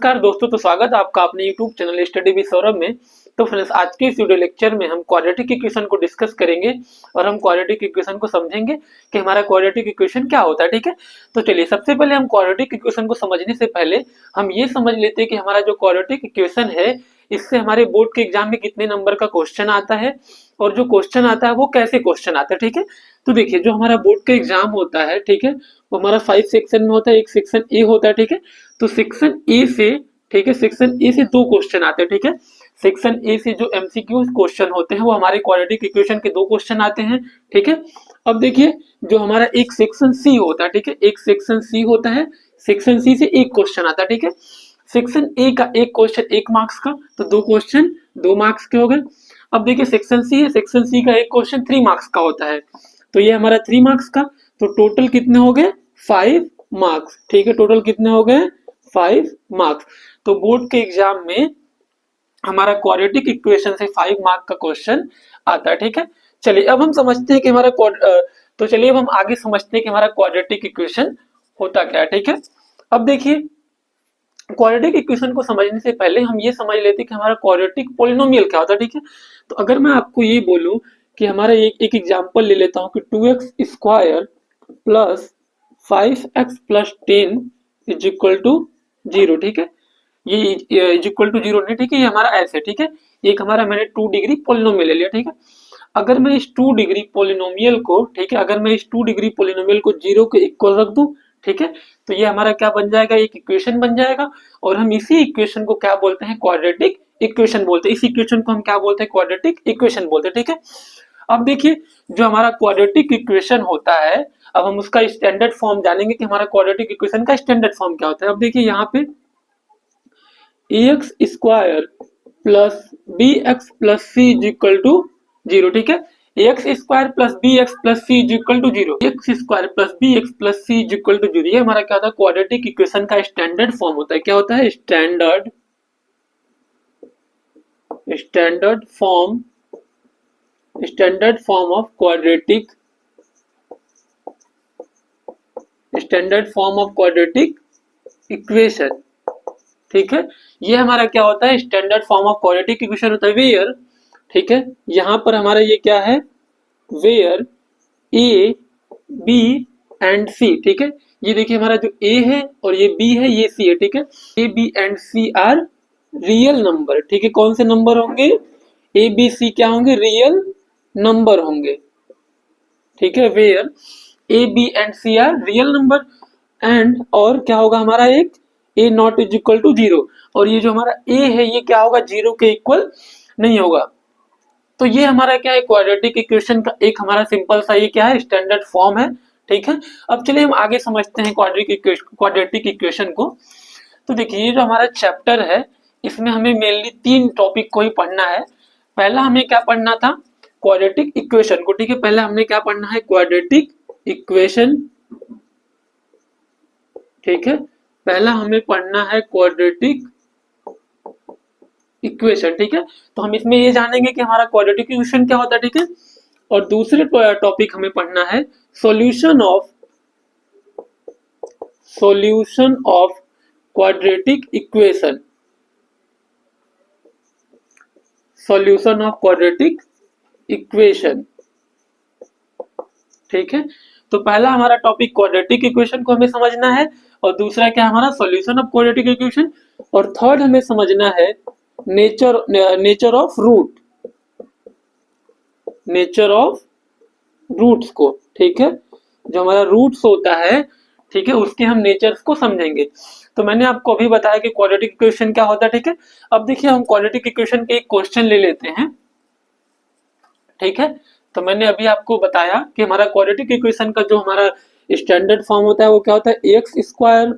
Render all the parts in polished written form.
नमस्कार दोस्तों, तो स्वागत है आपका अपने YouTube channel study with Saurabh में। तो फ्रेंड्स, आज के इस वीडियो लेक्चर में हम क्वाड्रेटिक इक्वेशन को डिस्कस करेंगे और हम क्वाड्रेटिक इक्वेशन को समझेंगे कि हमारा क्वाड्रेटिक इक्वेशन क्या होता है। ठीक है, तो चलिए सबसे पहले हम क्वाड्रेटिक इक्वेशन को समझने से पहले हम ये समझ लेते हैं कि हमारा जो क्वाड्रेटिक इक्वेशन है इससे हमारे बोर्ड के एग्जाम में कितने नंबर का क्वेश्चन आता है और जो क्वेश्चन आता है वो कैसे क्वेश्चन आता है। ठीक है, तो देखिए जो हमारा बोर्ड का एग्जाम होता है, ठीक है, वो हमारा 5 सेक्शन में होता है। एक सेक्शन ए होता है, ठीक है, तो सेक्शन ए से, ठीक है, सेक्शन ए से 2 क्वेश्चन आते हैं। ठीक है, सेक्शन ए से जो एमसीक्यू क्वेश्चन होते हैं वो हमारे क्वाड्रेटिक इक्वेशन के 2 क्वेश्चन आते हैं। ठीक है, अब देखिए जो हमारा एक सेक्शन सी होता है, ठीक है, एक सेक्शन सी होता है, सेक्शन सी से एक क्वेश्चन आता है। ठीक है, सेक्शन ए का एक क्वेश्चन 1 मार्क्स का, तो 2 क्वेश्चन 2 मार्क्स के हो गए। अब देखिए सेक्शन सी है, सेक्शन सी का एक क्वेश्चन 3 मार्क्स का होता है, तो ये हमारा 3 मार्क्स का, तो टोटल कितने हो गए 5 मार्क्स। ठीक है, टोटल कितने हो गए 5 मार्क्स। तो बोर्ड के एग्जाम में हमारा क्वाड्रेटिक इक्वेशन से 5 मार्क का क्वेश्चन आता है। ठीक है, चलिए अब हम समझते हैं कि हमारा तो चलिए अब हम आगे समझते हैं कि हमारा क्वाड्रेटिक इक्वेशन होता क्या है। ठीक है, अब देखिए क्वाड्रेटिक इक्वेशन को समझने से पहले हम ये समझ लेते हैं कि हमारा क्वाड्रेटिक पॉलिनोमियल क्या होता है। ठीक है, तो अगर मैं आपको ये बोलूं कि हमारा एक एग्जांपल ले लेता हूं कि 2x square plus 5x plus 10 is equal to 0। ठीक है, ये इज इक्वल टू 0 नहीं, ठीक है, ये हमारा ऐसे, ठीक है, एक हमारा मैंने 2 डिग्री पॉलिनोमियल ले लिया। ठीक है, अगर मैं इस 2 डिग्री पॉलिनोमियल को, ठीक है, अगर मैं इस 2 डिग्री पॉलिनोमियल को 0 के इक्वल रख दूं, ठीक है, तो ये हमारा क्या बन जाएगा, एक इक्वेशन बन जाएगा और हम इसी इक्वेशन को क्या बोलते हैं, क्वाड्रेटिक इक्वेशन बोलते हैं। इस इक्वेशन को हम क्या बोलते हैं, क्वाड्रेटिक इक्वेशन बोलते हैं। ठीक है, अब देखिए जो हमारा क्वाड्रेटिक इक्वेशन होता है, अब हम उसका स्टैंडर्ड फॉर्म जानेंगे कि हमारा क्वाड्रेटिक इक्वेशन का स्टैंडर्ड फॉर्म क्या होता है। अब देखिए यहाँ पे ax square plus bx plus c is equal to 0। ठीक है, x square plus B x plus C is equal to 0, x square plus B x plus C is equal to 0, ये हमारा क्या होता है, क्वाड्रेटिक इक्वेशन का standard form होता है। क्या होता है, standard form of quadratic equation. ठीक है, ये हमारा क्या होता है, standard form of quadratic equation होता है। वेयर, ठीक है, यहां पर हमारा ये क्या है, वेयर ए बी एंड सी। ठीक है, ये देखिए हमारा जो ए है और ये बी है, ये सी है। ठीक है, a b and c are real number. ठीक है, कौन से नंबर होंगे, ए बी सी क्या होंगे, रियल नंबर होंगे। ठीक है, where a b and c are real number and, और क्या होगा हमारा एक a not is equal to 0, और ये जो हमारा ए है ये क्या होगा, 0 के इक्वल नहीं होगा। तो ये हमारा क्या है, क्वाड्रेटिक इक्वेशन का एक हमारा सिंपल सा ये क्या है, स्टैंडर्ड फॉर्म है। ठीक है, अब चलिए हम आगे समझते हैं क्वाड्रेटिक इक्वेशन को। तो देखिए ये जो हमारा चैप्टर है इसमें हमें मेनली 3 टॉपिक को ही पढ़ना है। पहला हमें क्या पढ़ना था, क्वाड्रेटिक इक्वेशन को। ठीक है, पहला हमने क्या पढ़ना है, क्वाड्रेटिक इक्वेशन। ठीक है, पहला हमें पढ़ना है क्वाड्रेटिक इक्वेशन। ठीक है, तो हम इसमें ये जानेंगे कि हमारा क्वाड्रेटिक इक्वेशन क्या होता है। ठीक है, और दूसरे टॉपिक हमें पढ़ना है solution of quadratic equation. Solution of quadratic equation. ठीक है, तो पहला हमारा टॉपिक क्वाड्रेटिक इक्वेशन को हमें समझना है और दूसरा क्या हमारा सॉल्यूशन ऑफ क्वाड्रेटिक इक्वेशन, और थर्ड हमें समझना है नेचर ऑफ रूट्स को। ठीक है, जो हमारा रूट्स होता है, ठीक है, उसके हम नेचर्स को समझेंगे। तो मैंने आपको अभी बताया कि क्वाड्रेटिक इक्वेशन क्या होता है। ठीक है, अब देखिए हम क्वाड्रेटिक इक्वेशन के एक क्वेश्चन ले लेते हैं। ठीक है, तो मैंने अभी आपको बताया कि हमारा क्वाड्रेटिक इक्वेशन का जो हमारा स्टैंडर्ड फॉर्म होता है वो क्या होता है, x square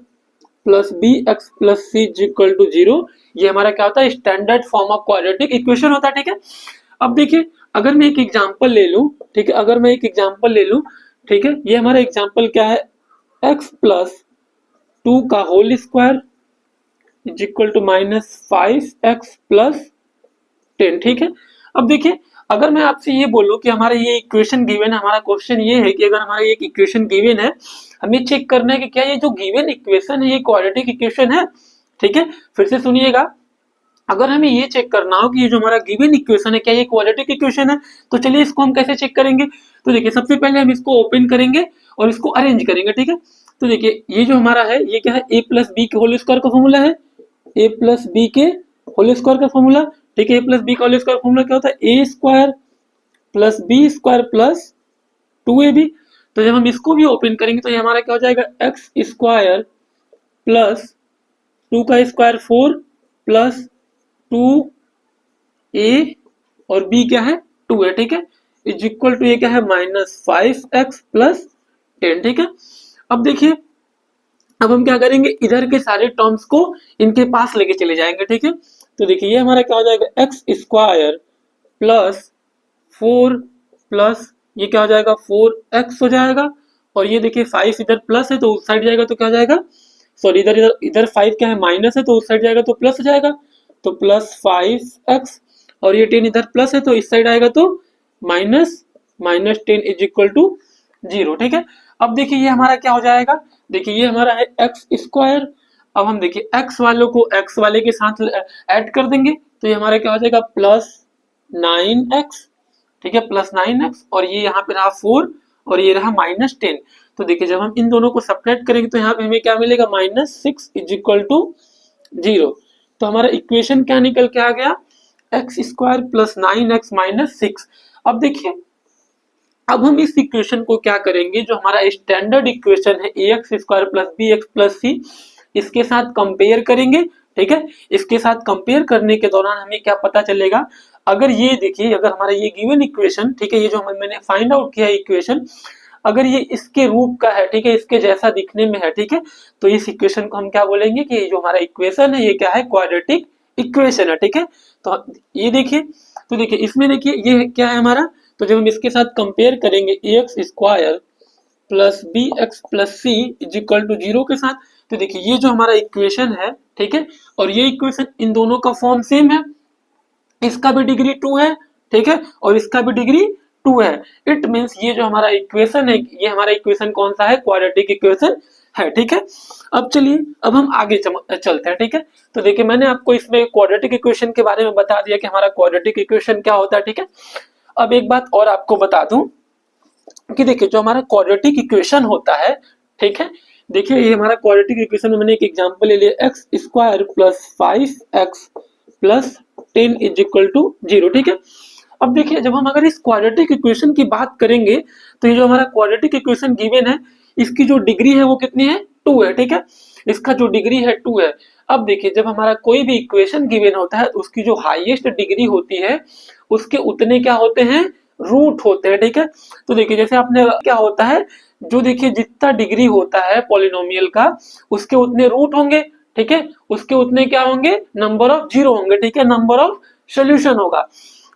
plus B x plus C is equal to 0, ये हमारा क्या होता है, standard form of quadratic equation होता है। ठीक है, अब देखिए अगर मैं एक एग्जांपल ले लूं, ठीक है, अगर मैं एक एग्जांपल ले लूं, ठीक है, ये हमारा एग्जांपल क्या है, x प्लस 2 का whole square is equal to -5x plus 10। ठीक है, अब देखिए अगर मैं आपसे ये बोलूं कि हमारा ये इक्वेशन गिवन है, हमारा क्वेश्चन ये है कि अगर हमारा एक इक्वेशन गिवन है, हमें चेक करना है कि क्या ये जो गिवन इक्वेशन है ये क्वाड्रेटिक इक्वेशन है ठीक है, फिर से सुनिएगा। अगर हमें ये चेक करना हो कि ये जो हमारा गिवन इक्वेशन है क्या ये क्वाड्रेटिक इक्वेशन है, तो चलिए इसको हम कैसे चेक करेंगे। तो देखिए सबसे पहले हम इसको ओपन करेंगे और इसको अरेंज करेंगे, ठीक है। तो देखिए ये जो हमारा है ये क्या है, ए प्लस बी के होल स्क्वायर का फॉर्मूला है, ए प्लस बी के होल स्क्वायर का फॉर्मूला, ठीक है। ए प्लस बी का होल स्क्वायर फॉर्मूला क्या होता है, A square plus B square plus 2ab। तो जब हम इसको भी ओपन करेंगे तो ये हमारा क्या हो जाएगा, एक्स स्क्वायर प्लस 2 का स्क्वायर 4 प्लस 2a और b क्या है 2 है, ठीक है, इज इक्वल टू ये क्या है -5x प्लस 10, ठीक है। अब देखिए अब हम क्या करेंगे, इधर के सारे टर्म्स को इनके पास लेके चले जाएंगे, ठीक है। तो देखिए ये हमारा क्या हो जाएगा, एक्स स्क्वायर प्लस 4 प्लस ये क्या हो जाएगा 4x हो जाएगा, और ये देखिए 5 इधर प्लस है तो उस साइड जाएगा तो क्या हो जाएगा, सॉरी इधर इधर इधर 5 क्या है माइनस है तो उस साइड जाएगा तो प्लस हो जाएगा, तो प्लस 5x, और ये 10 इधर प्लस है तो इस साइड आएगा तो -10 इज इक्वल टू 0, ठीक है। अब देखिए ये हमारा क्या हो जाएगा, देखिए ये हमारा है एक्स स्क्वायर, अब हम देखिए एक्स वालों को एक्स वाले के साथ ऐड कर देंगे तो ये हमारा क्या हो जाएगा +9x, ठीक है, +9x, और ये यहाँ पे रहा 4 और ये रहा -10। तो देखिए जब हम इन दोनों को सब्ट्रैक्ट करेंगे तो यहाँ पे हमें क्या मिलेगा, -6 इज इक्वल टू 0। तो हमारा इक्वेशन क्या निकल के आ गया, एक्स स्क्वायर प्लस 9x -6। अब देखिए अब हम इस इक्वेशन को क्या करेंगे, जो हमारा स्टैंडर्ड इक्वेशन है A X square plus B x plus C, इसके साथ कंपेयर करेंगे, ठीक है। इसके साथ कंपेयर करने के दौरान हमें क्या पता चलेगा, अगर ये देखिए अगर हमारा ये गिवन इक्वेशन, ठीक है, ये जो मैंने फाइंड आउट किया है इक्वेशन, अगर ये इसके रूप का है, ठीक है, इसके जैसा दिखने में है, ठीक है, तो इस इक्वेशन को हम क्या बोलेंगे कि जो हमारा इक्वेशन है ये क्या है, क्वाड्रेटिक इक्वेशन है, ठीक है। तो ये देखिए, तो देखिए इसमें देखिए ये क्या है हमारा, तो जब हम इसके साथ कंपेयर करेंगे A X square plus B x plus C is equal to 0 के साथ, तो देखिए ये जो हमारा इक्वेशन है, ठीक है, और ये इक्वेशन इन दोनों का फॉर्म सेम है, इसका भी डिग्री 2 है, ठीक है, और इसका भी डिग्री 2 है। इट मींस ये जो हमारा इक्वेशन है ये हमारा इक्वेशन कौन सा है, क्वाड्रेटिक इक्वेशन है, ठीक है। अब चलिए अब हम आगे चलते हैं, ठीक है। तो देखिए मैंने आपको इसमें क्वाड्रेटिक इक्वेशन के बारे में बता दिया कि हमारा क्वाड्रेटिक इक्वेशन क्या होता है, ठीक है। अब एक बात और आपको बता दूं कि देखिए जो हमारा क्वाड्रेटिक इक्वेशन होता है, ठीक है, देखिए ये हमारा क्वाड्रेटिक इक्वेशन में मैंने एक एग्जांपल ले लिया, x square plus 5x plus 10 is equal to 0, ठीक है। अब देखिए जब हम अगर इस क्वाड्रेटिक इक्वेशन की बात करेंगे तो ये जो हमारा क्वाड्रेटिक इक्वेशन गिवन है इसकी जो डिग्री है वो कितनी है, 2 है, ठीक है, इसका जो डिग्री है 2 है। अब देखिए जब हमारा कोई भी इक्वेशन गिवन होता है उसकी जो हाईएस्ट डिग्री होती है उसके उतने क्या होते हैं, रूट होते हैं, ठीक है। तो देखिए जैसे आपने क्या होता है, जो देखिए जितना डिग्री होता है पॉलिनोमियल का उसके उतने रूट होंगे, ठीक है, उसके उतने क्या होंगे, नंबर ऑफ जीरो होंगे, ठीक है, नंबर ऑफ सोल्यूशन होगा।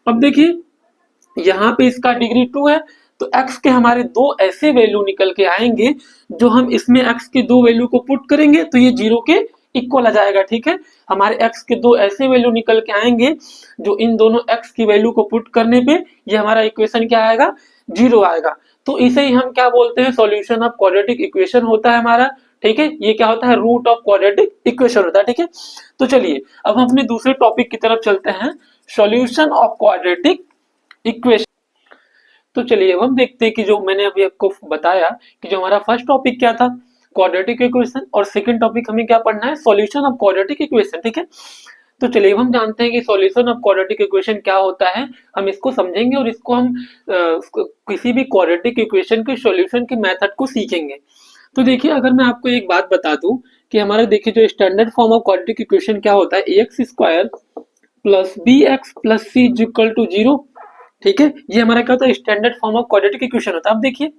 अब देखिए यहाँ पे इसका डिग्री 2 है तो x के हमारे दो ऐसे वैल्यू निकल के आएंगे जो हम इसमें x के दो वैल्यू को पुट करेंगे तो ये 0 के इक्वल आ जाएगा, ठीक है। हमारे x के दो ऐसे वैल्यू निकल के आएंगे जो इन दोनों x की वैल्यू को पुट करने पे ये हमारा इक्वेशन क्या आएगा, 0 आएगा। तो इसे ही हम क्या बोलते हैं, सॉल्यूशन ऑफ क्वाड्रेटिक इक्वेशन होता है हमारा, ठीक है। ये क्या होता है, रूट ऑफ क्वाड्रेटिक इक्वेशन होता है, ठीक है। तो चलिए अब हम अपने दूसरे टॉपिक की तरफ चलते हैं, सॉल्यूशन ऑफ क्वाड्रेटिक इक्वेशन। तो चलिए अब हम देखते हैं कि जो मैंने अभी आपको बताया कि जो हमारा फर्स्ट टॉपिक क्या था, क्वाड्रेटिक इक्वेशन, और सेकंड टॉपिक हमें क्या पढ़ना है, सॉल्यूशन ऑफ क्वाड्रेटिक इक्वेशन, ठीक है। तो चलिए हम जानते हैं कि सॉल्यूशन ऑफ क्वाड्रेटिक इक्वेशन क्या होता है, हम इसको समझेंगे और इसको हम किसी भी क्वाड्रेटिक इक्वेशन के सॉल्यूशन के मेथड को सीखेंगे। तो देखिए अगर मैं आपको एक बात बता दूं कि हमारा देखिए जो standard form of quadratic equation क्या होता है, A X square plus B x plus C is equal to 0, ठीक है, ये हमारा क्या होता है, standard form of quadratic equation होता है। अब देखिए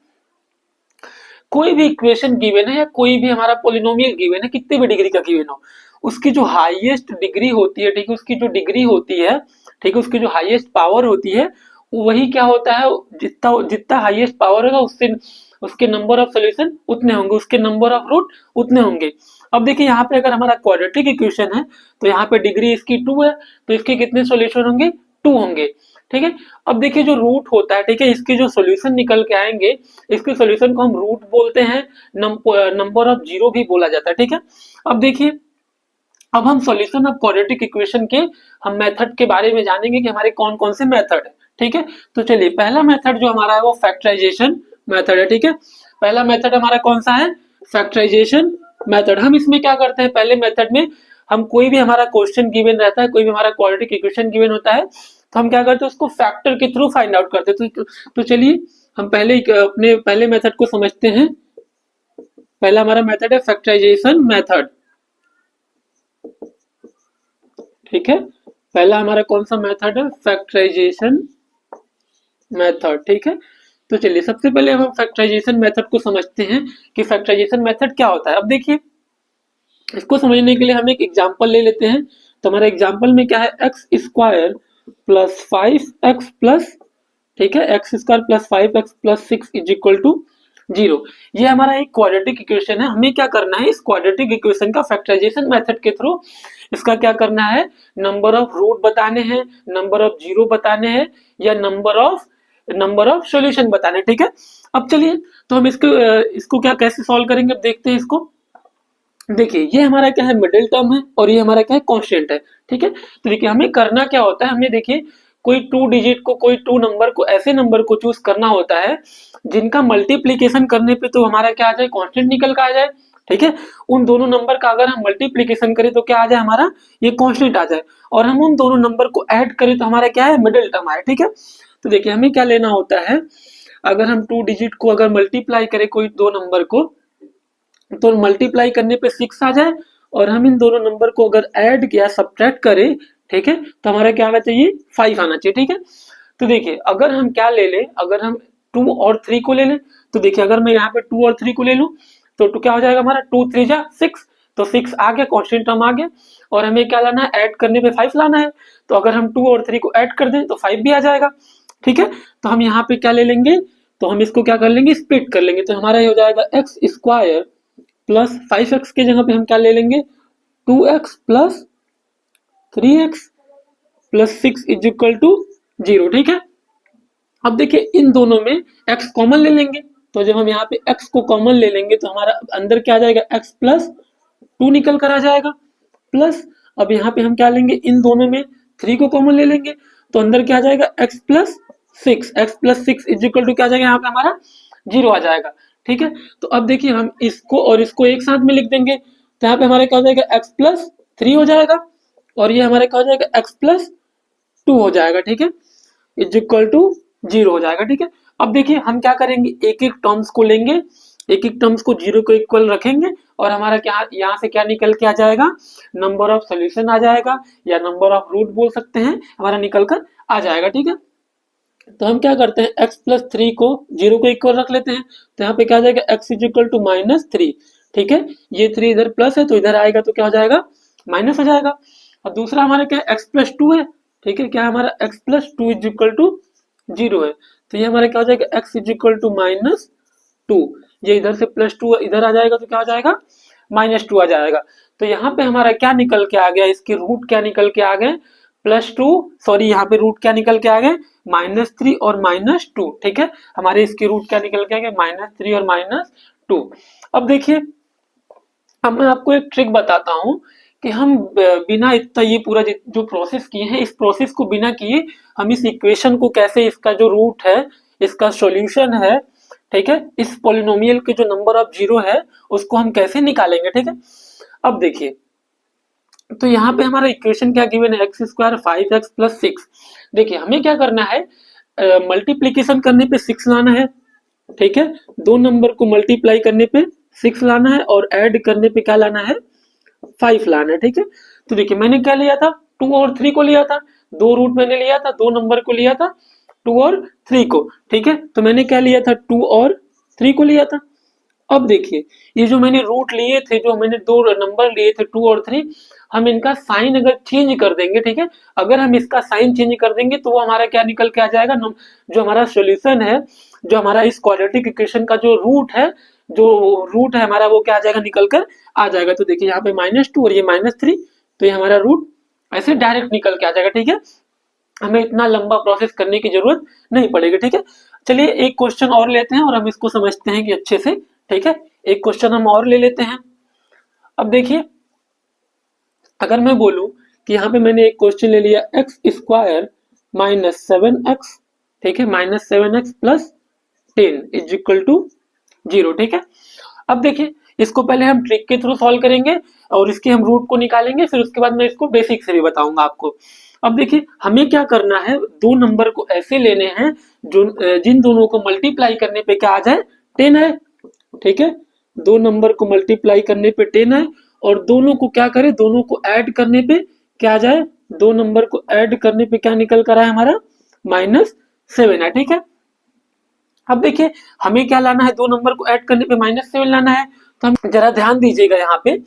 कोई भी इक्वेशन गिवन है या कोई भी हमारा पॉलिनोमियल गिवन है, कितने भी डिग्री का गिवन हो, उसकी जो हाईएस्ट डिग्री होती है, ठीक है, उसकी जो डिग्री होती है, ठीक है, उसकी जो हाईएस्ट पावर होती है वही क्या होता है, जितना जितना हाईएस्ट पावर होगा उससे उसके नंबर ऑफ सॉल्यूशन उतने होंगे, उसके नंबर ऑफ रूट उतने होंगे। अब देखिए यहाँ पे अगर हमारा क्वाड्रेटिक इक्वेशन है तो यहाँ पे डिग्री इसकी 2 है तो इसके कितने सॉल्यूशन होंगे, 2 होंगे, ठीक है। अब देखिए जो रूट होता है, ठीक है, इसके जो सॉल्यूशन निकल के आएंगे इसके सॉल्यूशन को हम रूट बोलते हैं, नंबर ऑफ जीरो भी बोला जाता है, ठीक है। अब देखिए अब हम सॉल्यूशन ऑफ क्वाड्रेटिक इक्वेशन के हम मेथड के बारे में जानेंगे कि हमारे कौन कौन से मेथड है। ठीक है, तो चलिए पहला मेथड जो हमारा है वो फैक्टराइजेशन मेथड है। ठीक है, पहला मेथड हमारा कौन सा है, फैक्टराइजेशन मेथड। हम इसमें क्या करते हैं, पहले मेथड में हम कोई भी हमारा क्वेश्चन गिवन रहता है, कोई भी हमारा क्वाड्रेटिक इक्वेशन गिवन होता है, तो हम क्या करते हैं उसको फैक्टर के थ्रू फाइंड आउट करते हैं। तो चलिए हम पहले अपने पहले मेथड को समझते हैं। पहला हमारा मेथड है फैक्टराइजेशन मेथड। ठीक है, पहला हमारा कौन सा मेथड है, फैक्टराइजेशन मेथड। ठीक है, तो चलिए सबसे पहले हम फैक्टराइजेशन मेथड को समझते हैं कि फैक्टराइजेशन मेथड क्या होता है। अब देखिए इसको समझने के लिए हम एक एग्जांपल ले लेते हैं। तो हमारे एग्जांपल में क्या है, x square plus 5x plus, ठीक है, x square plus 5x plus 6 is equal to 0। ये हमारा एक क्वाड्रेटिक इक्वेशन है। हमें क्या करना है, इस क्वाड्रेटिक इक्वेशन का फैक्टराइजेशन मेथड के थ्रू इसका क्या करना है, नंबर ऑफ रूट बताने हैं, नंबर ऑफ जीरो बताने हैं, या नंबर ऑफ सॉल्यूशन बताने। ठीक है, अब चलिए तो हम इसको क्या कैसे सॉल्व करेंगे, अब देखते हैं इसको। देखिए ये हमारा क्या है, मिडिल टर्म है, और ये हमारा क्या है, कांस्टेंट है। ठीक है, तो देखिए हमें करना क्या होता है, हमें देखिए कोई टू डिजिट को, कोई टू नंबर को, ऐसे नंबर को चूज करना होता है जिनका मल्टीप्लीकेशन करने पे तो हमारा क्या आ जाए, कांस्टेंट निकल का आ जाए। ठीक है, उन दोनों नंबर का अगर हम मल्टीप्लीकेशन करें तो क्या आ जाए, हमारा ये कांस्टेंट आ जाए, और हम उन दोनों नंबर को ऐड करें तो हमारा क्या है, मिडिल टर्म आए। ठीक है, तो देखिए हमें क्या लेना होता है, अगर हम टू डिजिट को अगर मल्टीप्लाई करें कोई दो नंबर को, तो मल्टीप्लाई करने पे 6 आ जाए, और हम इन दोनों नंबर को अगर ऐड किया, सब्ट्रैक्ट करें, ठीक है, तो हमारा क्या आना चाहिए, 5 आना चाहिए। ठीक है, तो देखिए अगर हम क्या ले लें, अगर हम 2 और 3 को ले लें, तो देखिए अगर मैं यहाँ पे 2 और 3 को ले लूं तो क्या हो जाएगा हमारा, 2 3 जा 6, तो 6 आ गया, कांस्टेंट टर्म आ गया, और हमें क्या लाना है, ऐड करने पे 5 लाना है, तो अगर हम 2 और 3 को ऐड कर दें तो 5 भी आ जाएगा। ठीक है, तो हम यहाँ पे क्या ले लेंगे, तो हम इसको क्या कर लेंगे, स्प्लिट कर लेंगे, तो हमारा ये हो जाएगा एक्स स्क्वायर प्लस 5x के जगह पे हम क्या ले लेंगे, 2x plus 3x plus 6 is equal to 0। ठीक है, अब देखिए इन दोनों में x कॉमन ले लेंगे, तो जब हम यहाँ पे x को कॉमन ले लेंगे तो हमारा अंदर क्या आ जाएगा, x प्लस 2 निकल कर आ जाएगा, प्लस अब यहाँ पे हम क्या लेंगे, इन दोनों में 3 को कॉमन ले लेंगे, तो अंदर क्या आ जाएगा, x plus 6 is equal to क्या आ जाएगा, यहाँ पे हमारा 0 आ जाएगा। ठीक है, तो अब देखिए हम इसको और इसको एक साथ में लिख देंगे, तो यहाँ पे हमारा क्या हो जाएगा, x प्लस 3 हो जाएगा, और ये हमारे क्या हो जाएगा, x प्लस 2 हो जाएगा। ठीक है, इज इक्वल टू 0 हो जाएगा। ठीक है, अब देखिए हम क्या करेंगे, एक एक टर्म्स को लेंगे, एक एक टर्म्स को 0 को इक्वल रखेंगे, और हमारा क्या यहाँ से क्या निकल के आ जाएगा, नंबर ऑफ सोल्यूशन आ जाएगा, या नंबर ऑफ रूट बोल सकते हैं, हमारा निकल कर आ जाएगा। ठीक है, तो हम क्या करते हैं, x प्लस 3 को 0 को इक्वल रख लेते हैं, तो यहाँ पे क्या आ जाएगा, x इज इक्वल टू -3। ठीक है, ये 3 इधर प्लस है तो इधर आएगा तो क्या हो जाएगा, माइनस हो जाएगा। और दूसरा हमारा क्या है, x प्लस 2 है। ठीक है, क्या हमारा x plus 2 is equal to 0 है, तो ये हमारा क्या हो जाएगा, x इज इक्वल टू -2, ये इधर से +2 इधर आ जाएगा तो क्या हो जाएगा, -2 आ जाएगा। तो यहाँ पे हमारा क्या निकल के आ गया, इसके रूट क्या निकल के आ गए, +2, सॉरी यहाँ पे रूट क्या निकल के आ गए, -3 और -2। ठीक है, हमारे इसके रूट क्या निकल के आ गए, -3 और -2। अब देखिए अब मैं आपको एक ट्रिक बताता हूँ कि हम बिना इतना ये पूरा जो प्रोसेस किए हैं, इस प्रोसेस को बिना किए हम इस इक्वेशन को कैसे, इसका जो रूट है, इसका सॉल्यूशन है, ठीक है, इस पॉलिनोमियल के जो नंबर ऑफ 0 है उसको हम कैसे निकालेंगे। ठीक है, अब देखिए तो यहाँ पे हमारा इक्वेशन क्या गिवन है, एक्स स्क्वायर 5x प्लस 6। देखिए हमें क्या करना है, मल्टीप्लीकेशन करने पे 6 लाना है। ठीक है, दो नंबर को मल्टीप्लाई करने पे 6 लाना है, और ऐड करने पे क्या लाना है, 5 लाना है। ठीक है, तो देखिए मैंने क्या लिया था, 2 और 3 को लिया था, दो रूट मैंने लिया था, दो नंबर को लिया था, 2 और 3 को। ठीक है, तो मैंने क्या लिया था, 2 और 3 को लिया था। अब देखिए ये जो मैंने रूट लिए थे, जो मैंने दो नंबर लिए थे 2 और 3, हम इनका साइन अगर चेंज कर देंगे, ठीक है, अगर हम इसका साइन चेंज कर देंगे तो वो हमारा क्या निकल के आ जाएगा, जो हमारा सॉल्यूशन है, जो हमारा इस क्वाड्रेटिक इक्वेशन का जो रूट है हमारा, वो क्या आ जाएगा, निकल कर आ जाएगा। तो देखिए यहाँ पे -2 और ये -3, तो ये हमारा रूट ऐसे डायरेक्ट निकल के आ जाएगा। ठीक है, हमें इतना लंबा प्रोसेस करने की जरूरत नहीं पड़ेगी। ठीक है, चलिए एक क्वेश्चन और लेते हैं और हम इसको समझते हैं कि अच्छे से। ठीक है, एक क्वेश्चन हम और ले लेते हैं। अब देखिए अगर मैं बोलूं कि यहाँ पे मैंने एक क्वेश्चन ले लिया एक्स स्क्वायर माइनस 7x, ठीक है, minus 7x plus 10 is equal to 0, ठीक है। अब देखिए इसको पहले हम ट्रिक के थ्रू सॉल्व करेंगे और इसके हम रूट को निकालेंगे, फिर उसके बाद मैं इसको बेसिक से भी बताऊंगा आपको। अब देखिए हमें क्या करना है, दो नंबर को ऐसे लेने हैं जो जिन दोनों को मल्टीप्लाई करने पे क्या आ जाए, 10 है, ठीक है। दो नंबर को मल्टीप्लाई करने पे 10 है और दोनों को क्या करें, दोनों को ऐड करने पे क्या आ जाए, दो नंबर को ऐड करने पे क्या निकल कर आया हमारा, -7 है, ठीक है। अब देखिए हमें क्या लाना है, दो नंबर को ऐड करने पे -7 लाना है, तो हम जरा ध्यान दीजिएगा यहाँ पे।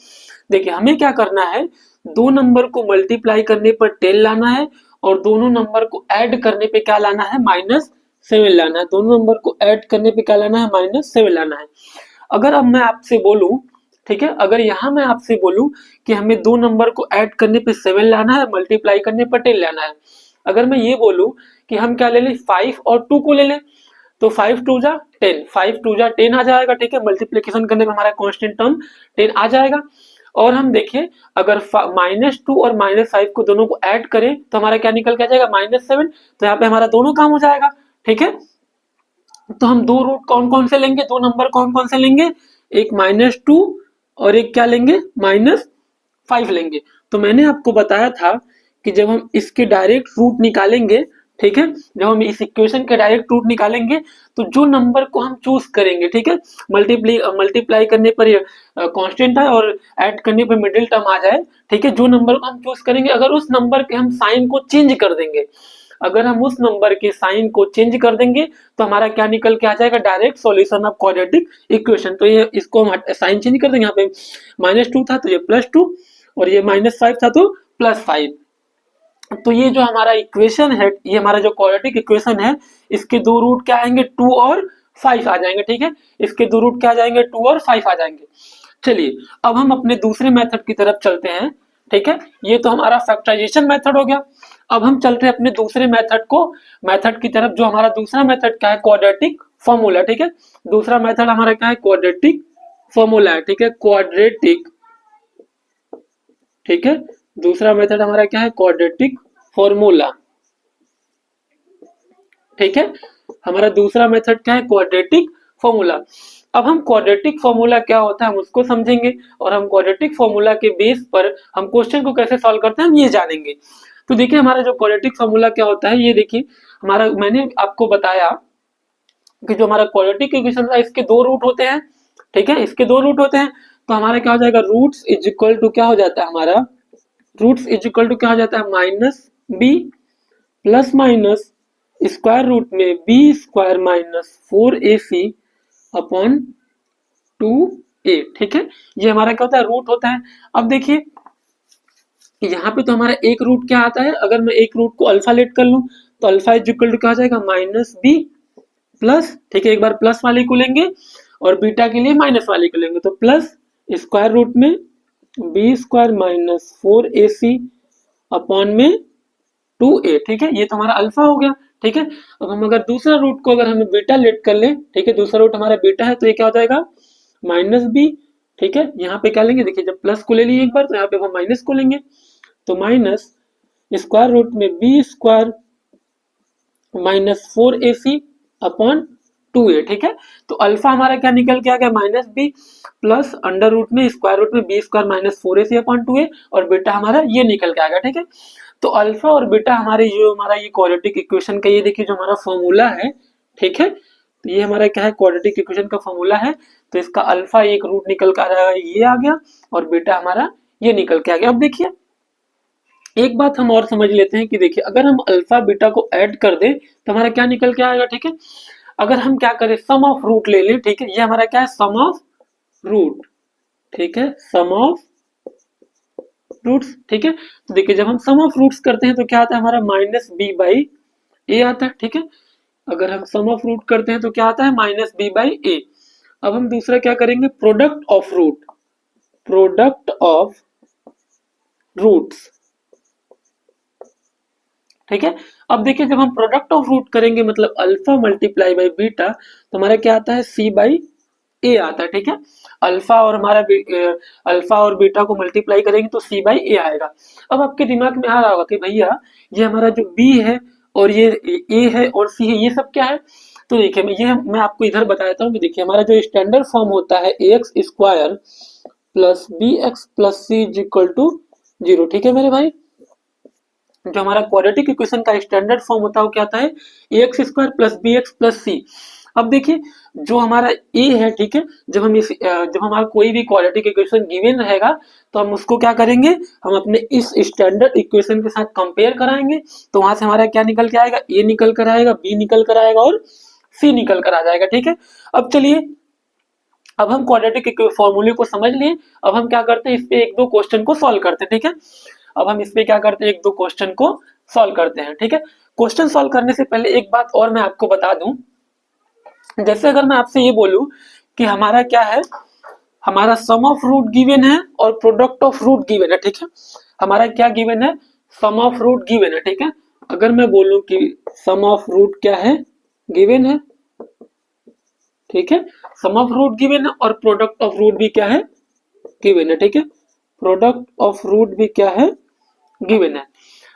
देखिए हमें क्या करना है, दो नंबर को मल्टीप्लाई करने पर 10 लाना है और दोनों नंबर को ऐड करने पे क्या लाना है, -7 लाना है। दोनों नंबर को ऐड करने पे क्या लाना है, -7 लाना है। अगर अब मैं आपसे बोलूं, ठीक है, अगर यहाँ मैं आपसे बोलूं कि हमें दो नंबर को ऐड करने पे 7 लाना है, मल्टीप्लाई करने पर 10 लाना है। अगर मैं ये बोलूं कि हम क्या ले लें, 5 और 2 को ले लें, तो 5 2 जा 10, 5 2 जा 10 आ जाएगा, ठीक है। मल्टीप्लीकेशन करने पे हमारा कांस्टेंट टर्म 10 आ जाएगा। और हम देखिए अगर -2 और -5 को दोनों को ऐड करें तो हमारा क्या निकल के आ जाएगा, -7। तो यहाँ पे हमारा दोनों काम हो जाएगा, ठीक है। तो हम दो रूट कौन कौन से लेंगे, दो नंबर कौन कौन से लेंगे, एक -2 और एक क्या लेंगे, -5 लेंगे। तो मैंने आपको बताया था कि जब हम इसके डायरेक्ट रूट निकालेंगे, ठीक है, जब हम इस इक्वेशन के डायरेक्ट रूट निकालेंगे तो जो नंबर को हम चूज करेंगे, ठीक है, मल्टीप्लाई करने पर ये कांस्टेंट है और ऐड करने पर मिडिल टर्म आ जाए, ठीक है, जो नंबर को हम चूज करेंगे अगर उस नंबर के हम साइन को चेंज कर देंगे, अगर हम उस नंबर के साइन को चेंज कर देंगे तो हमारा क्या निकल के आ जाएगा, direct solution of quadratic equation. तो ये इसको हम साइन चेंज कर देंगे, यहाँ पे -2 था तो ये +2 और ये -5 था तो +5। तो ये जो हमारा इक्वेशन है, ये हमारा जो क्वाड्रेटिक इक्वेशन है, इसके दो रूट क्या आएंगे, 2 और 5 आ जाएंगे, ठीक है। इसके दो रूट क्या आ जाएंगे, 2 और 5 आ जाएंगे। चलिए अब हम अपने दूसरे मेथड की तरफ चलते हैं, ठीक है। ये तो हमारा फैक्टराइजेशन मेथड हो गया। अब हम चलते हैं अपने दूसरे मेथड की तरफ, जो हमारा दूसरा मेथड क्या है, क्वाड्रेटिक फॉर्मूला, ठीक है। दूसरा मेथड हमारा क्या है, क्वाड्रेटिक फॉर्मूला है, ठीक है, क्वाड्रेटिक, ठीक है। दूसरा मेथड हमारा क्या है, क्वाड्रेटिक फॉर्मूला, ठीक है। हमारा दूसरा मेथड क्या है, क्वाड्रेटिक फॉर्मूला। अब हम क्वाड्रेटिक फॉर्मूला क्या होता है हम उसको समझेंगे और हम क्वाड्रेटिक फॉर्मूला के बेस पर हम क्वेश्चन को कैसे सॉल्व करते हैं हम ये जानेंगे। तो देखिए हमारा जो क्वाड्रेटिक फॉर्मूला क्या होता है, ये देखिए हमारा, मैंने आपको बताया कि जो हमारा क्वाड्रेटिक इक्वेशन था इसके दो रूट होते हैं, ठीक है, इसके दो रूट होते हैं। तो हमारा क्या हो जाएगा, रूट्स इज इक्वल टू क्या हो जाता है हमारा, रूट्स इज इक्वल टू क्या हो जाता है, -b plus minus square root में B square -4ac upon 2a, ठीक है। ये हमारा क्या होता है, रूट होता है। अब देखिए यहाँ पे तो हमारा एक रूट क्या आता है, अगर मैं एक रूट को अल्फा लेट कर लूं तो अल्फा इज इक्वल टू क्या हो जाएगा, -b प्लस, ठीक है, एक बार प्लस वाले को लेंगे और बीटा के लिए माइनस वाले को लेंगे, तो प्लस स्क्वायर रूट में बी स्क्वायर -4ac अपॉन में 2a, ठीक है। ये तो हमारा अल्फा हो गया, ठीक है। अब हम अगर दूसरा रूट को अगर हमें बीटा लेट कर ले, ठीक है, दूसरा रूट हमारा बीटा है तो ये क्या हो जाएगा, -b, ठीक है। यहाँ पे क्या लेंगे, देखिए जब प्लस को ले लिए एक बार तो यहाँ पे हम माइनस को लेंगे, तो माइनस स्क्वायर रूट में B square -4ac upon 2a, ठीक है। तो अल्फा हमारा क्या निकल के आ गया, -b प्लस अंडर रूट में स्क्वायर रूट में B square -4ac upon 2a और बीटा हमारा ये निकल के आ गया, ठीक है। तो अल्फा और बीटा हमारे जो हमारा ये क्वाड्रेटिक इक्वेशन का, ये देखिए जो हमारा फॉर्मूला है, ठीक है। तो ये हमारा क्या है, क्वाड्रेटिक इक्वेशन का फॉर्मूला है। तो इसका अल्फा एक रूट निकल कर आ रहा है, ये आ गया, और बीटा हमारा ये निकल के आ गया। अब देखिए एक बात हम और समझ लेते हैं कि देखिए अगर हम अल्फा बीटा को ऐड कर दें तो हमारा क्या निकल के आएगा, ठीक है। अगर हम क्या करें, सम ऑफ रूट ले लें, ठीक है, ये हमारा क्या है, सम ऑफ रूट, ठीक है, सम ऑफ रूट्स, ठीक है। तो देखिए जब हम सम ऑफ रूट्स करते हैं तो क्या आता है हमारा, -b/a आता है, ठीक है। अगर हम सम ऑफ रूट करते हैं तो क्या आता है, -b/a। अब हम दूसरा क्या करेंगे, product of root, product of roots, ठीक है। अब देखिए जब हम प्रोडक्ट ऑफ रूट करेंगे मतलब अल्फा मल्टीप्लाई बाई बीटा तो हमारा क्या आता है, c/a, ए आता है, ठीक है। अल्फा और अल्फा और बीटा को मल्टीप्लाई करेंगे तो सी बाई ए आएगा। अब आपके दिमाग में आ रहा होगा कि भैया ये हमारा जो बी है और ये ए है और सी है, ये सब क्या है। तो देखिए मैं आपको इधर बता देता हूँ कि देखिए हमारा जो स्टैंडर्ड फॉर्म होता है A X square plus B x plus C is equal to 0, ठीक है मेरे भाई। जो हमारा क्वाड्रेटिक इक्वेशन का स्टैंडर्ड फॉर्म होता है वो क्या आता है, A X square plus B x plus C. अब देखिए जो हमारा ए है, ठीक है, जब हमारा कोई भी क्वाड्रेटिक इक्वेशन गिवन रहेगा तो हम उसको क्या करेंगे, हम अपने इस स्टैंडर्ड इक्वेशन के साथ कंपेयर कराएंगे। तो वहां से हमारा क्या निकल के आएगा, ए निकल कर आएगा, बी निकल कर आएगा और सी निकल कर आ जाएगा, ठीक है। अब चलिए, अब हम क्वाड्रेटिक फॉर्मूले को समझ लिए। अब हम क्या करते हैं, इस पे एक दो क्वेश्चन को सॉल्व करते हैं, ठीक है। अब हम इस पे क्या करते हैं, एक दो क्वेश्चन को सॉल्व करते हैं, ठीक है। क्वेश्चन सॉल्व करने से पहले एक बात और मैं आपको बता दूं, जैसे अगर मैं आपसे ये बोलूं कि हमारा क्या है, हमारा सम ऑफ रूट गिवन है और प्रोडक्ट ऑफ रूट गिवन है, ठीक है। हमारा क्या गिवन है, सम ऑफ रूट गिवन है, ठीक है। अगर मैं बोलूं कि सम ऑफ रूट क्या है, गिवन है, ठीक है। सम ऑफ रूट गिवन है और प्रोडक्ट ऑफ रूट भी क्या है, गिवन है, ठीक है। प्रोडक्ट ऑफ रूट भी क्या है, गिवन है।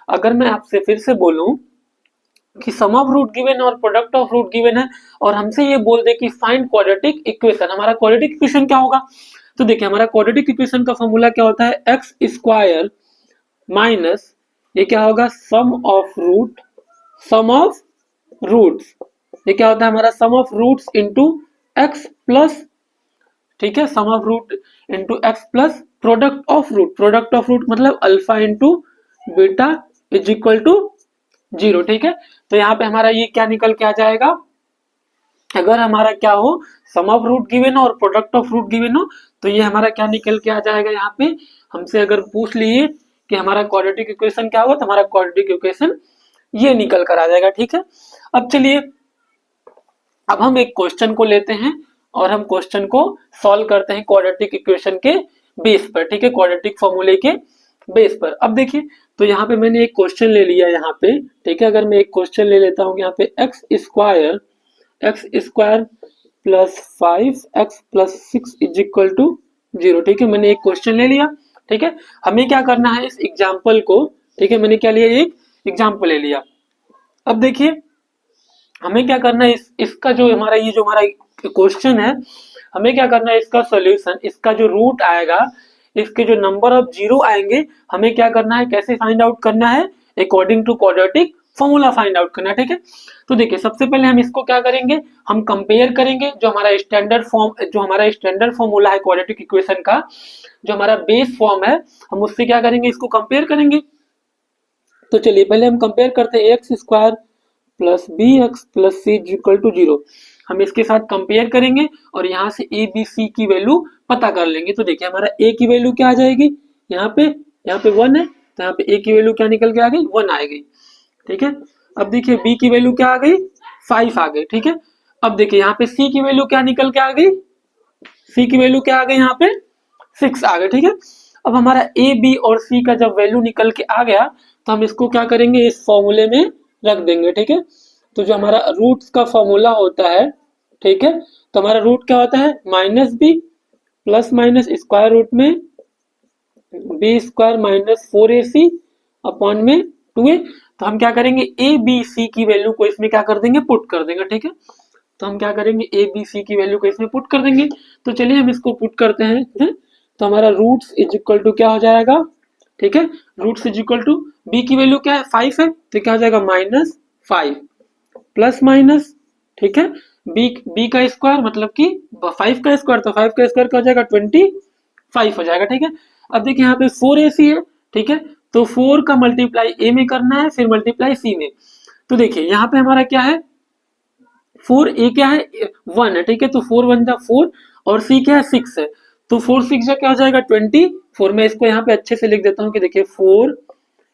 अगर मैं आपसे फिर से बोलूं कि सम ऑफ रूट गिवन और प्रोडक्ट ऑफ रूट गिवन है और हमसे ये बोल दे कि फाइंड क्वाड्रेटिक इक्वेशन, हमारा क्वाड्रेटिक इक्वेशन क्या होगा। तो देखिए हमारा क्वाड्रेटिक इक्वेशन का फॉर्मूला क्या होता है, एक्स स्क्वायर माइनस ये क्या होगा, सम ऑफ रूट्स, ये क्या होता है हमारा sum of roots into X plus, ठीक है, sum of root into X plus product of root मतलब alpha into beta is equal to 0, ठीक है। तो यहाँ पे हमारा ये क्या निकल के आ जाएगा, अगर हमारा क्या हो, सम ऑफ रूट गिवन हो और प्रोडक्ट ऑफ रूट गिवन हो, तो ये हमारा क्या निकल के आ जाएगा, यहाँ पे हमसे अगर पूछ लिए कि हमारा क्वाड्रेटिक इक्वेशन क्या होगा, तो हमारा क्वाड्रेटिक इक्वेशन ये निकल कर आ जाएगा, ठीक है। अब चलिए, अब हम एक क्वेश्चन को लेते हैं और हम क्वेश्चन को सॉल्व करते हैं क्वाड्रेटिक इक्वेशन के बेस पर, ठीक है, क्वाड्रेटिक फॉर्मूले के बेस पर। अब देखिए, तो यहाँ पे मैंने एक क्वेश्चन ले लिया यहाँ पे, ठीक है। अगर मैं एक क्वेश्चन ले लेता हूँ यहाँ पे x square plus 5x plus 6 is equal to 0, ठीक है। मैंने एक क्वेश्चन ले लिया, ठीक है। हमें क्या करना है इस एग्जाम्पल को, ठीक है, मैंने क्या लिया, एक एग्जाम्पल ले लिया। अब देखिए हमें क्या करना है, इसका जो हमारा ये जो हमारा क्वेश्चन है, हमें क्या करना है, इसका सॉल्यूशन, इसका जो रूट आएगा, इसके जो नंबर ऑफ जीरो आएंगे, हमें क्या करना है, कैसे फाइंड आउट करना है, according to quadratic formula find out करना है, ठीक है। तो देखिए सबसे पहले हम इसको क्या करेंगे, हम कंपेयर करेंगे जो हमारा स्टैंडर्ड फॉर्मूला है क्वाड्रेटिक इक्वेशन का, जो हमारा बेस फॉर्म है, हम उससे क्या करेंगे, इसको कंपेयर करेंगे। तो चलिए पहले हम कंपेयर करते हैं, x square plus B x plus c equal to 0, हम इसके साथ कंपेयर करेंगे और यहाँ से ए बी सी की वैल्यू पता कर लेंगे। तो देखिए हमारा ए की वैल्यू क्या आ जाएगी, यहाँ पे 1 है, तो यहाँ पे ए की वैल्यू क्या निकल के आ गई, 1 आ गई, ठीक है। अब देखिए बी की वैल्यू क्या आ गई, 5 आ गई, ठीक है। अब देखिए यहाँ पे सी की वैल्यू क्या निकल के आ गई, सी की वैल्यू क्या आ गई, यहाँ पे 6 आ गई, ठीक है। अब हमारा ए बी और सी का जब वैल्यू निकल के आ गया तो हम इसको क्या करेंगे, इस फॉर्मूले में रख देंगे, ठीक है। तो जो हमारा रूट्स का फॉर्मूला होता है, ठीक है, तो हमारा रूट क्या होता है, minus B plus minus square root में B square minus 4ac upon में 2a। तो हम क्या करेंगे, ए बी सी की वैल्यू को इसमें क्या कर देंगे, पुट कर देंगे, ठीक है। तो हम क्या करेंगे, ए बी सी की वैल्यू को इसमें पुट कर देंगे। तो चलिए हम इसको पुट करते हैं, तो हमारा रूट्स इज इक्वल टू क्या हो जाएगा, ठीक है, roots is equal to b की वैल्यू क्या है, 5 है, तो क्या हो जाएगा -5 प्लस माइनस, ठीक है, बी का स्क्वायर मतलब कि 5 का स्क्वायर, तो 5 का स्क्वायर क्या हो जाएगा, 25 हो जाएगा, ठीक है। अब देखिए यहाँ पे 4ac है, ठीक है, तो 4 का मल्टीप्लाई ए में करना है, फिर मल्टीप्लाई सी में। तो देखिए यहाँ पे हमारा क्या है, 4a क्या है, 1 है, ठीक है, तो 4 1 जा 4 और c क्या है, 6 है, तो 4 6 जा क्या हो जाएगा, 24। मैं इसको यहाँ पे अच्छे से लिख देता हूँ कि देखिए 4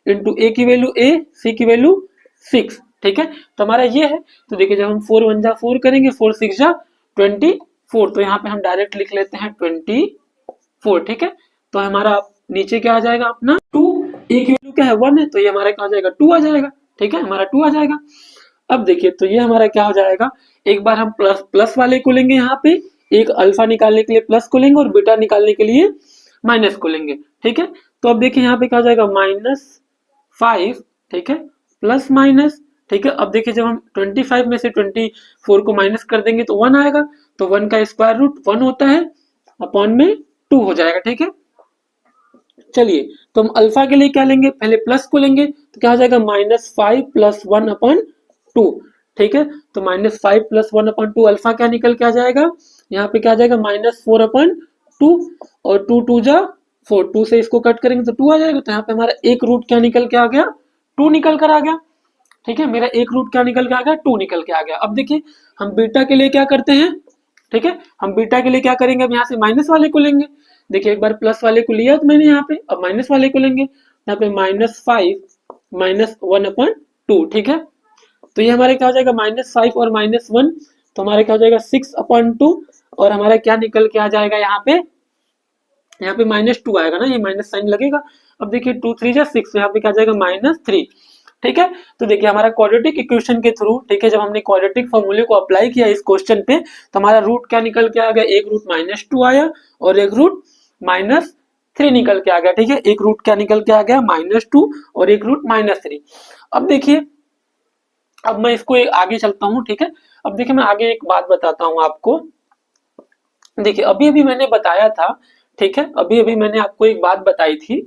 इंटू ए की वैल्यू a, सी की वैल्यू 6, ठीक है। तो हमारा ये है, तो देखिए जब हम 4 1 जा 4 करेंगे, 4 6 जा 24, तो यहाँ पे हम डायरेक्ट लिख लेते हैं 24, ठीक है। तो हमारा नीचे क्या आ जाएगा अपना 2, ए की वैल्यू क्या है, 1 है, तो ये हमारा क्या हो जाएगा, 2 आ जाएगा, ठीक है, हमारा 2 आ जाएगा। अब देखिए तो ये हमारा क्या हो जाएगा, एक बार हम प्लस वाले को लेंगे यहाँ पे, एक अल्फा निकालने के लिए प्लस को लेंगे और बीटा निकालने के लिए माइनस को लेंगे, ठीक है। तो अब देखिए यहाँ पे क्या हो जाएगा -5, ठीक है, प्लस माइनस, ठीक है। अब देखिए जब हम 25 में से 24 को माइनस कर देंगे तो 1 आएगा, तो 1 का स्क्वायर रूट 1 होता है, अपॉन में 2 हो जाएगा, ठीक है। चलिए तो हम अल्फा के लिए क्या लेंगे, पहले प्लस को लेंगे, तो क्या हो जाएगा -5 + 1/2, ठीक है। तो -5 + 1/2 अल्फा क्या निकल के आ जाएगा, यहाँ पे क्या आ जाएगा -4/2, और 2 2 जा 4, 2 से इसको कट करेंगे तो 2 आ जाएगा, तो यहाँ पे हमारा एक रूट क्या निकल के आ गया, 2 निकल कर आ गया, ठीक है। मेरा एक रूट क्या निकल के आ गया, 2 निकल के आ गया। अब देखिए हम बीटा के लिए क्या करते हैं, ठीक है, हम बीटा के लिए क्या करेंगे, अब यहाँ से माइनस वाले को लेंगे। देखिए एक बार प्लस वाले को लिया तो मैंने यहाँ पे, अब माइनस वाले को लेंगे, यहाँ पे -5 - 1/2, ठीक है। तो ये हमारे क्या हो जाएगा -5 और -1, तो हमारे क्या हो जाएगा 6/2, और हमारा क्या निकल के आ जाएगा यहाँ पे -2 आएगा ना, ये माइनस साइन लगेगा। अब देखिए 2 3 जा 6, यहाँ पे क्या आ जाएगा -3, ठीक है। तो देखिए हमारा क्वाड्रेटिक इक्वेशन के थ्रू, ठीक है, जब हमने क्वाड्रेटिक फॉर्मूले को अप्लाई किया इस क्वेश्चन पे, तो हमारा रूट क्या निकल के आ गया, एक रूट -2 आया और एक रूट -3 निकल के आ गया, ठीक है। एक रूट क्या निकल के आ गया -2 और एक रूट -3। अब देखिए, अब मैं इसको आगे चलता हूँ, ठीक है। अब देखिए मैं आगे एक बात बताता हूँ आपको। देखिए अभी अभी मैंने बताया था, ठीक है, अभी अभी मैंने आपको एक बात बताई थी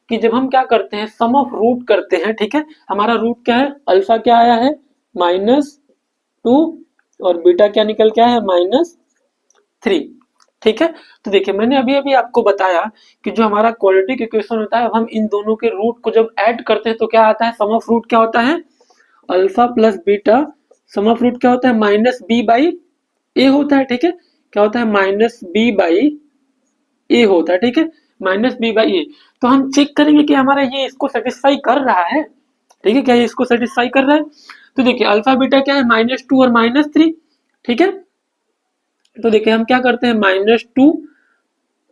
कि जब हम क्या करते हैं, सम ऑफ रूट करते हैं, ठीक है, हमारा रूट क्या है, अल्फा क्या आया है -2, और बीटा क्या निकल के आया है -3, ठीक है। तो देखिए मैंने अभी अभी आपको बताया कि जो हमारा क्वाड्रेटिक इक्वेशन होता है, हम इन दोनों के रूट को जब ऐड करते हैं तो क्या आता है, सम ऑफ रूट क्या होता है, alpha plus beta, sum of root क्या होता है -b/a होता है, ठीक है। क्या होता है -b/a होता है, ठीक है, -b/a। तो हम चेक करेंगे कि हमारा ये इसको सेटिस्फाई कर रहा है, ठीक है, क्या ये इसको सेटिस्फाई कर रहा है। तो देखिए अल्फा बीटा क्या है -2 और -3, ठीक है। तो देखिए हम क्या करते हैं -2,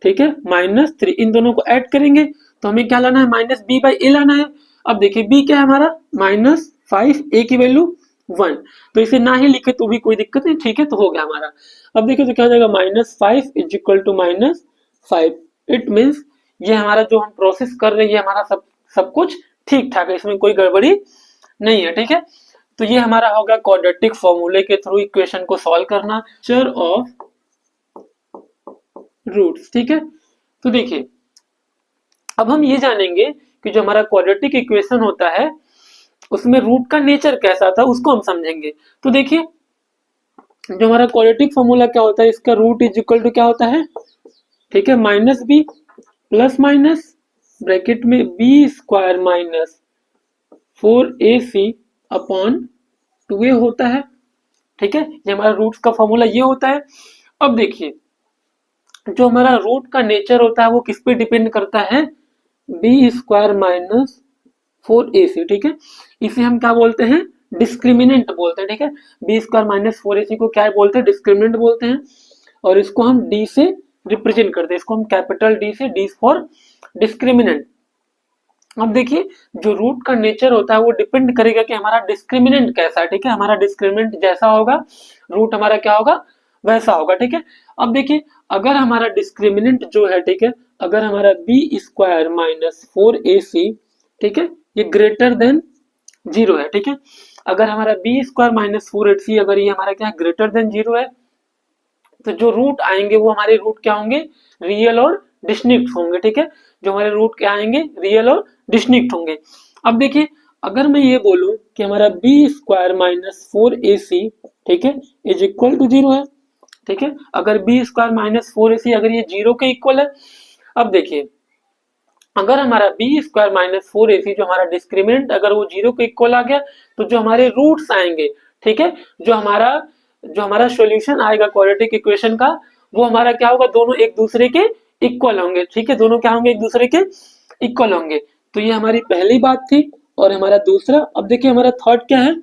ठीक है, -3, इन दोनों को ऐड करेंगे तो हमें क्या लाना है, -b/a लाना है। अब देखिए b क्या है हमारा -5, a की वैल्यू 1, तो इसे ना ही लिखे तो भी कोई दिक्कत नहीं, ठीक है, तो हो गया हमारा। अब देखिए तो क्या हो जाएगा -5 = -5, इट मीन्स ये हमारा जो हम प्रोसेस कर रहे हैं, ये हमारा सब कुछ ठीक ठाक है, इसमें कोई गड़बड़ी नहीं है, ठीक है। तो ये हमारा होगा क्वाड्रेटिक फॉर्मूले के थ्रू इक्वेशन को सॉल्व करना, चर ऑफ रूट्स, ठीक है। तो देखिए अब हम ये जानेंगे कि जो हमारा क्वाड्रेटिक इक्वेशन होता है उसमें रूट का नेचर कैसा था, उसको हम समझेंगे। तो देखिए जो हमारा क्वाड्रेटिक फॉर्मूला क्या होता है, इसका रूट इज इक्वल टू क्या होता है, ठीक है, -b प्लस माइनस ब्रैकेट में b² - 4ac अपॉन 2a होता है, ठीक है। ये हमारा रूट्स का फॉर्मूला ये होता है। अब देखिए जो हमारा रूट का नेचर होता है वो किस पे डिपेंड करता है, b² - 4ac, ठीक है। इसे हम क्या बोलते हैं, डिस्क्रिमिनेंट बोलते हैं, ठीक है। b² - 4ac को क्या बोलते हैं, डिस्क्रिमिनेंट बोलते हैं, और इसको हम d से रिप्रेजेंट करते हैं, इसको हम कैपिटल D से, D फॉर डिस्क्रिमिनेंट। अब देखिए जो रूट का नेचर होता है वो डिपेंड करेगा कि हमारा डिस्क्रिमिनेंट कैसा है, ठीक है। हमारा डिस्क्रिमिनेंट जैसा होगा रूट हमारा क्या होगा, वैसा होगा, ठीक है। अब देखिए अगर हमारा डिस्क्रिमिनेंट जो है, ठीक है, अगर हमारा b² - 4ac, ठीक है, ये ग्रेटर देन 0 है, ठीक है। अगर हमारा b² - 4ac अगर ये हमारा क्या है, ग्रेटर देन 0 है, तो जो रूट आएंगे वो हमारे रूट क्या होंगे, रियल और डिस्टिंक्ट होंगे, ठीक है। जो हमारे रूट क्या आएंगे, रियल और डिस्टिंक्ट होंगे। अब देखिए अगर मैं ये बोलूं कि हमारा b² - 4ac, ठीक है, इज इक्वल टू 0 है, ठीक है। अगर b² - 4ac अगर ये 0 के इक्वल है, अब देखिए अगर हमारा b² - 4ac जो हमारा डिस्क्रिमिनेंट अगर वो 0 के इक्वल आ गया, तो जो हमारे रूट्स आएंगे, ठीक है, जो हमारा सॉल्यूशन आएगा क्वाड्रेटिक इक्वेशन का, वो हमारा क्या होगा, दोनों एक दूसरे के इक्वल होंगे, ठीक है, दोनों क्या होंगे, एक दूसरे के इक्वल होंगे। तो ये हमारी पहली बात थी। और हमारा दूसरा, अब देखिए हमारा थर्ड क्या है,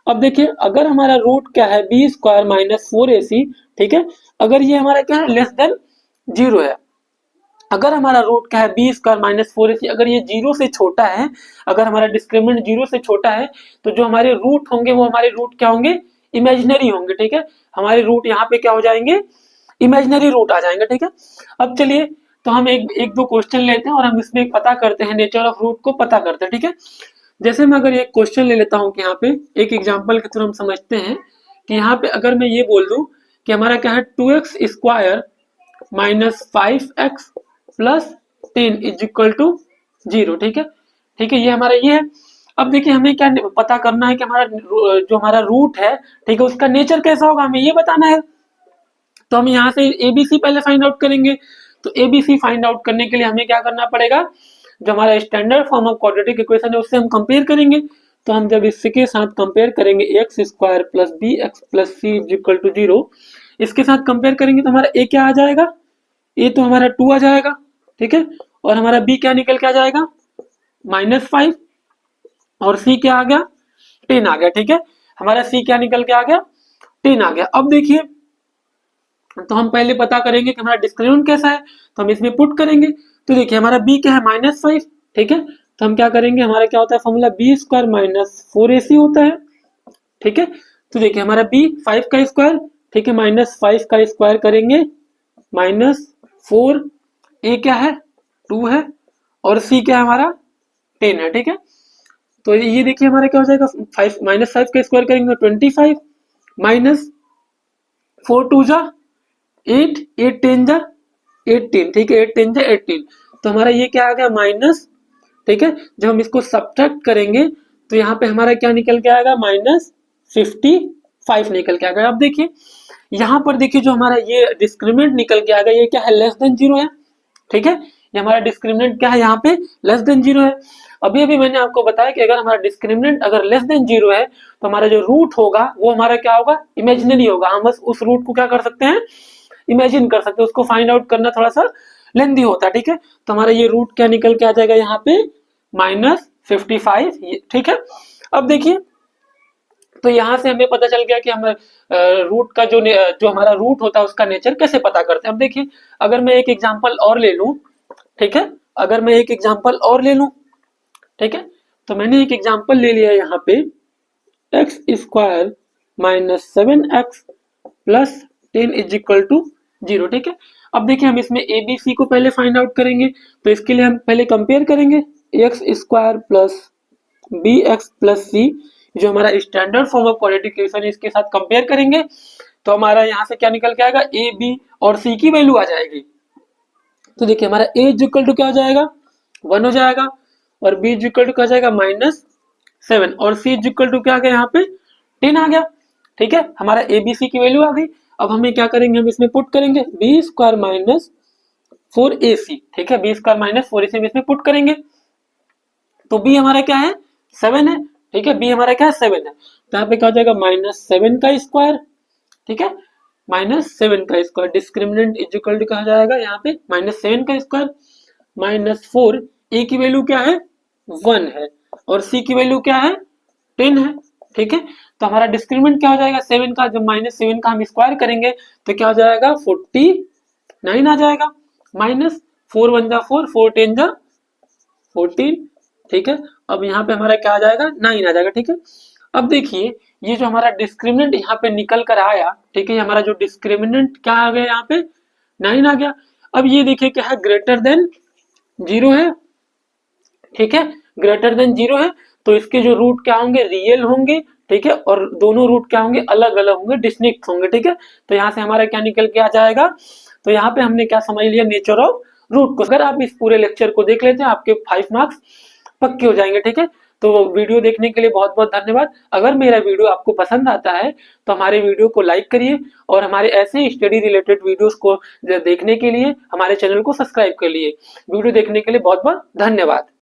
अब देखिए अगर हमारा रूट क्या है b² - 4ac, ठीक है, अगर ये हमारा क्या है लेस देन 0 है, अगर हमारा रूट क्या है b² - 4ac अगर ये 0 से छोटा है, अगर हमारा डिस्क्रिमिनेंट 0 से छोटा है, तो जो हमारे रूट होंगे वो हमारे रूट क्या होंगे, इमेजिनरी होंगे, ठीक है। हमारे रूट यहाँ पे क्या हो जाएंगे, इमेजिनरी रूट आ जाएंगे, ठीक है। अब चलिए तो हम एक दो क्वेश्चन लेते हैं और हम इसमें पता करते हैं, नेचर ऑफ रूट को पता करते हैं, ठीक है। जैसे मैं अगर एक क्वेश्चन ले लेता हूँ कि यहाँ पे एक एग्जांपल के थ्रू हम समझते हैं कि यहाँ पे अगर मैं ये बोल दूं कि हमारा क्या है 2x square minus 5x plus 10 is equal to 0, ठीक है, ठीक है, ये हमारा ये है। अब देखिए हमें क्या पता करना है कि हमारा जो हमारा रूट है, ठीक है, उसका नेचर कैसा होगा, हमें ये बताना है। तो हम यहाँ से एबीसी पहले फाइंड आउट करेंगे। तो एबीसी फाइंड आउट करने के लिए हमें क्या करना पड़ेगा, जो हमारा standard form of quadratic equation है उससे हम कंपेयर करेंगे। तो हम जब इसके साथ कंपेयर करेंगे x square plus B x plus C is equal to 0, इसके साथ कंपेयर करेंगे तो हमारा ए क्या आ जाएगा, ए तो हमारा 2 आ जाएगा, ठीक है, और हमारा बी क्या निकल के आ जाएगा -5, और सी क्या आ गया 10 आ गया, ठीक है, हमारा सी क्या निकल के आ गया 10 आ गया। अब देखिए तो हम पहले पता करेंगे कि हमारा डिस्क्रिमिनेंट कैसा है, तो हम इसमें पुट करेंगे। तो देखिए हमारा b क्या है -5, ठीक है, तो हम क्या करेंगे, हमारा क्या होता है formula b square minus 4ac होता है, ठीक है। तो देखिए हमारा b 5 का स्क्वायर, ठीक है, -5 का स्क्वायर करेंगे -4, a क्या है 2 है, और c क्या है हमारा 10 है, ठीक है। तो ये देखिए हमारा क्या हो जाएगा -5 का स्क्वायर करेंगे 25 माइनस 4 2 जा 8 8 10 जा 18, ठीक है, 8 10 जा 18, तो हमारा ये क्या आ गया माइनस, ठीक है। जब हम इसको सब्ट्रैक्ट करेंगे तो यहाँ पे हमारा क्या निकल के आएगा -55 निकल के आएगा। अब देखिए यहाँ पर देखिए जो हमारा ये डिस्क्रिमिनेंट निकल के आएगा ये क्या है लेस देन 0 है, ठीक है, ये हमारा डिस्क्रिमिनेंट क्या है यहाँ पे लेस देन 0 है। अभी अभी मैंने आपको बताया कि अगर हमारा डिस्क्रिमिनेंट अगर लेस देन 0 है तो हमारा जो रूट होगा वो हमारा क्या होगा इमेजिनरी होगा, हम बस उस रूट को क्या कर सकते हैं इमेजिन कर सकते हैं, उसको फाइंड आउट करना थोड़ा सा लेंदी होता है, ठीक है। तो हमारा ये रूट क्या निकल के आ जाएगा यहाँ पे -55, ठीक है। अब देखिए तो यहाँ से हमें पता चल गया कि हम रूट का जो हमारा रूट होता है उसका नेचर कैसे पता करते हैं। अब देखिए अगर मैं एक एग्जांपल और ले लूं, ठीक है, अगर मैं एक एग्जांपल और ले लूं, ठीक है, तो मैंने एक एग्जांपल ले लिया यहाँ पे x square minus 7x plus 10 is equal to 0, ठीक है। अब देखिए हम इसमें ए बी सी को पहले फाइंड आउट करेंगे, तो इसके लिए हम पहले कंपेयर करेंगे x square plus B x plus C, जो हमारा standard form of quadratic equation है इसके साथ कंपेयर करेंगे तो हमारा यहाँ से क्या निकल के आएगा ए बी और सी की वैल्यू आ जाएगी। तो देखिए हमारा ए इक्वल टू क्या हो जाएगा 1 हो जाएगा, और बी इक्वल टू क्या हो जाएगा -7, और सी इक्वल टू क्या आ गया यहाँ पे 10 आ गया, ठीक है, हमारा ए बी सी की वैल्यू आ गई। अब हमें क्या करेंगे हम इसमें पुट करेंगे बी स्क्वायर माइनस 4ac, ठीक है, बी स्क्वायर माइनस 4ac हम इसमें पुट करेंगे। तो बी हमारा क्या है 7 है, ठीक है, बी हमारा क्या है 7 है, तो यहाँ पे क्या हो जाएगा -7 का स्क्वायर, ठीक है, -7 का square, discriminant is equal to क्या हो जाएगा यहाँ पे -7 का स्क्वायर -4, ए की वैल्यू क्या है 1 है, और सी की वैल्यू क्या है 10 है, ठीक है। तो हमारा डिस्क्रिमिनेंट क्या हो जाएगा 7 का, जब -7 का हम स्क्वायर करेंगे तो क्या हो जाएगा 49 आ जाएगा, -4 1 जा 4 4 10 जा 14, ठीक है। अब यहाँ पे हमारा क्या आ जाएगा 9 आ जाएगा, ठीक है। अब देखिए ये जो हमारा डिस्क्रिमिनेंट यहाँ पे निकल कर आया, ठीक है, हमारा जो डिस्क्रिमिनेंट क्या आ गया यहाँ पे 9 आ गया। अब ये देखिए क्या है ग्रेटर देन 0 है, ठीक है, ग्रेटर देन 0 है, तो इसके जो रूट क्या होंगे रियल होंगे, ठीक है, और दोनों रूट क्या होंगे अलग अलग होंगे, डिस्टिंक्ट होंगे, ठीक है। तो यहाँ से हमारा क्या निकल के आ जाएगा, तो यहाँ पे हमने क्या समझ लिया नेचर ऑफ रूट को। अगर आप इस पूरे लेक्चर को देख लेते हैं आपके 5 मार्क्स पक्के हो जाएंगे, ठीक है। तो वीडियो देखने के लिए बहुत बहुत धन्यवाद। अगर मेरा वीडियो आपको पसंद आता है तो हमारे वीडियो को लाइक करिए, और हमारे ऐसे स्टडी रिलेटेड वीडियोस को देखने के लिए हमारे चैनल को सब्सक्राइब कर लिए। वीडियो देखने के लिए बहुत बहुत धन्यवाद।